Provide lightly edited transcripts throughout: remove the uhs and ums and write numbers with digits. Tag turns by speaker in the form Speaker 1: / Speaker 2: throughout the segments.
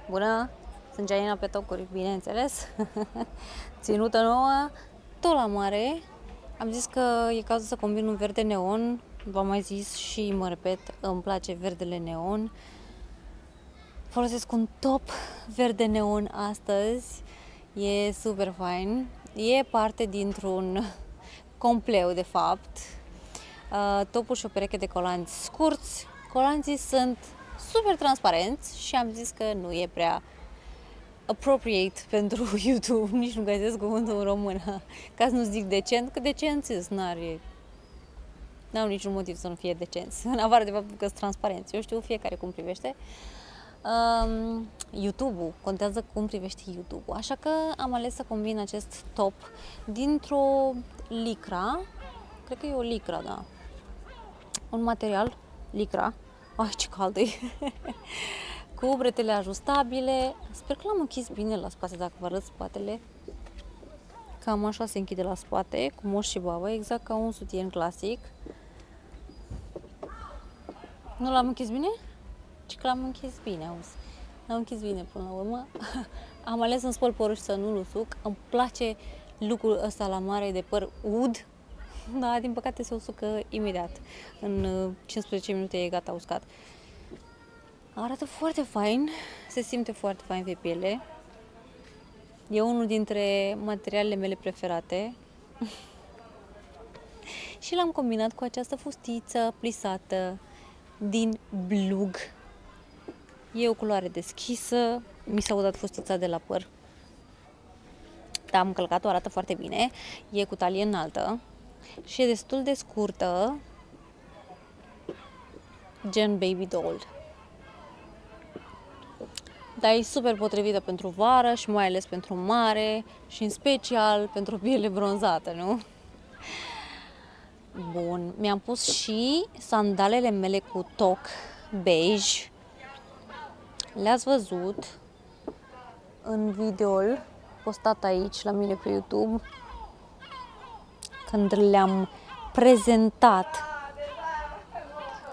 Speaker 1: Bună! Sunt Gianina pe tocuri, bineînțeles. Ținută nouă, tot la mare. Am zis că e cazul să combin un verde neon. V-am mai zis și mă repet, îmi place verdele neon. Folosesc un top verde neon astăzi. E super fain. E parte dintr-un compleu, de fapt. Topul și o pereche de colanți scurți. Colanții sunt super transparenți și am zis că nu e prea appropriate pentru YouTube, nici nu găsesc cuvântul în română, ca să nu zic decent, că decenți n-au niciun motiv să nu fie decenți, în afară de faptul că sunt transparenți. Eu știu fiecare cum privește. YouTube-ul, contează cum privește YouTube-ul, așa că am ales să combin acest top dintr-o licra, cred că e o licra, da, un material, licra, ce cald e, cu bretele ajustabile. Sper că l-am închis bine la spate, dacă vă arăt spatele. Cam așa se închide la spate, cu moș și babă, exact ca un sutien clasic. Nu l-am închis bine? Ci că l-am închis bine, auzi. L-am închis bine până la urmă. Am ales să-mi spăl părul și să nu-l usuc. Îmi place lucrul ăsta la mare de păr ud. Da, din păcate se usucă imediat. În 15 minute e gata uscat. Arată foarte fain, se simte foarte fain pe piele. E unul dintre materialele mele preferate. Și l-am combinat cu această fustiță plisată din blug. E o culoare deschisă, mi s-a udat fustița de la păr. Da, am călcat-o, arată foarte bine. E cu talie înaltă și e destul de scurtă, gen baby doll. Dar e super potrivită pentru vară și mai ales pentru mare și în special pentru piele bronzată, nu? Bun, mi-am pus și sandalele mele cu toc beige. Le-ați văzut în videoul postat aici la mine pe YouTube, când le-am prezentat.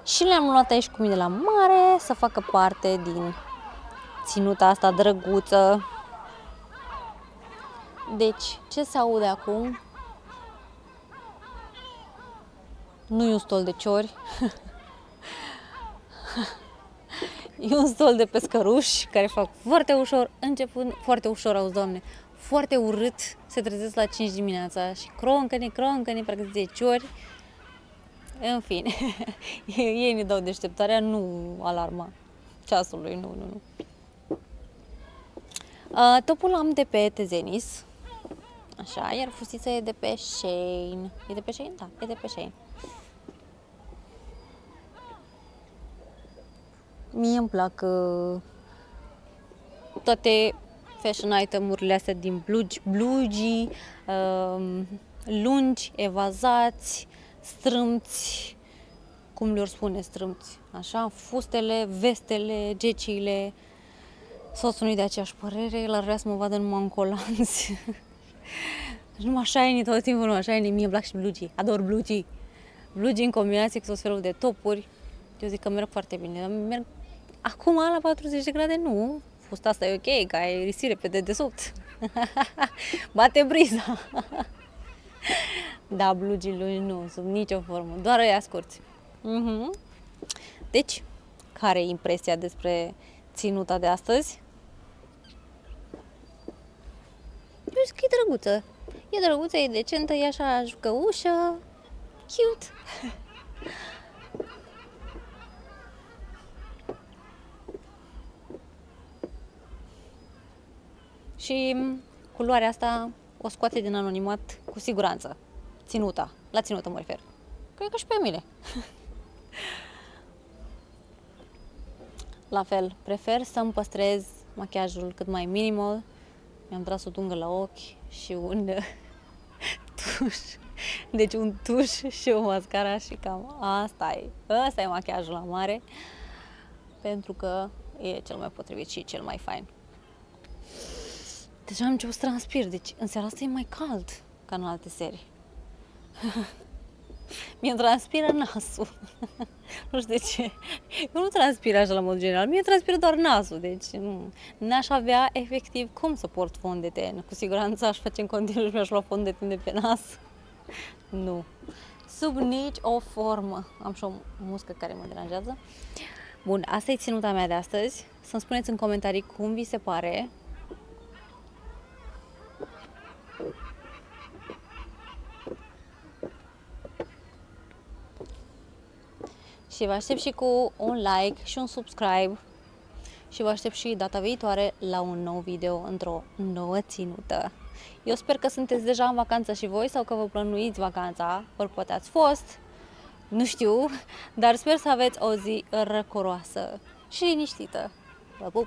Speaker 1: Și le-am luat aici cu mine la mare să facă parte din ținuta asta drăguță. Deci, ce se aude acum? Nu e un stol de ciori. E un stol de pescăruși care fac foarte ușor, începând foarte ușor, auzi, Doamne, foarte urât, se trezesc la 5 dimineața și croncăne, parcă de ciori. În fine, ei ne dau deșteptarea, nu alarma ceasului, nu. Topul am de pe Tezenis, așa, iar fustița e de pe Shein. E de pe Shein? Da, e de pe Shein. Mie îmi plac toate fashion item-urile astea din blugi, lungi, evazați, strâmți, cum le-or spune strâmți, așa, fustele, vestele, geciile. Soțul nu-i de aceeași părere, el ar vrea să mă vadă numai în colanți. Numai shiny tot timpul, numai shiny, mie îmi plac și blugii, ador blugii. Blugii în combinație cu tot felul de topuri, eu zic că merg foarte bine, merg acum la 40 de grade, nu, fusta asta e ok, că ai risire pe dedesubt. Bate briza. Da, blugii lui nu, sub nicio formă, doar ăia scurți. Deci, care e impresia despre ținuta de astăzi? Eu zic că e drăguță. E drăguță, e decentă, e așa jucăușă, cute. Și culoarea asta o scoate din anonimat cu siguranță. Ținuta. La ținută mă refer. Cred că și pe mine. La fel, prefer să-mi păstrez machiajul cât mai minimal. Mi-am tras o tungă la ochi și un tuș. Deci un tuș și o mascara și cam asta e. Ăsta e machiajul la mare. Pentru că e cel mai potrivit și cel mai fain. Deja am început să transpir, deci în seara asta e mai cald ca în alte serii. Mi-e transpiră nasul. Nu știu de ce. Eu nu transpir așa la mod general, mie transpiră doar nasul, deci nu. N-aș avea efectiv cum să port fond de ten. Cu siguranță aș face în continuu și mi-aș lua fond de ten de pe nas. Nu. Sub nici o formă. Am și o muscă care mă deranjează. Bun, asta e ținuta mea de astăzi. Să-mi spuneți în comentarii cum vi se pare. Și vă aștept și cu un like și un subscribe. Și vă aștept și data viitoare la un nou video într-o nouă ținută. Eu sper că sunteți deja în vacanță și voi sau că vă plănuiți vacanța, ori poate ați fost, nu știu, dar sper să aveți o zi răcoroasă și liniștită. Vă pup!